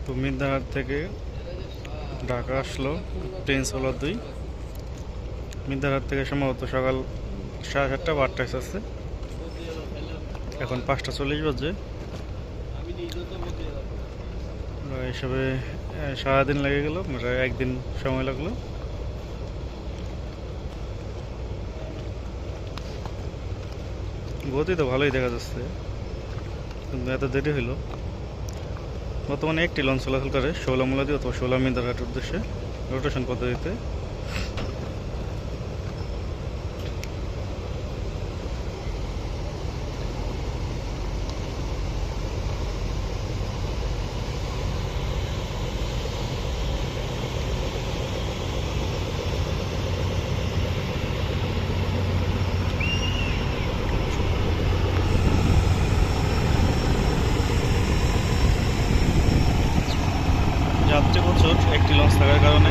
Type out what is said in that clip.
তো মির্জাহাট থেকে ঢাকা আসলো প্রিন্স দুই। মির্জাহাট থেকে সম্ভবত সকাল 7:30 বা 8টায় আছে, এখন 5:40 বাজে। এসবে সারাদিন লেগে গেল, প্রায় একদিন সময় লাগলো। গতি তো ভালোই দেখা যাচ্ছে, কিন্তু এত দেরি হইলো। বর্তমানে একটি লঞ্চ চলাচল করে শৌলামুলাদি অথবা শৌলা মির্জাহাটের উদ্দেশ্যে রোটেশন পদ্ধতিতে। যাত্রী বছর একটি লঞ্চ থাকার কারণে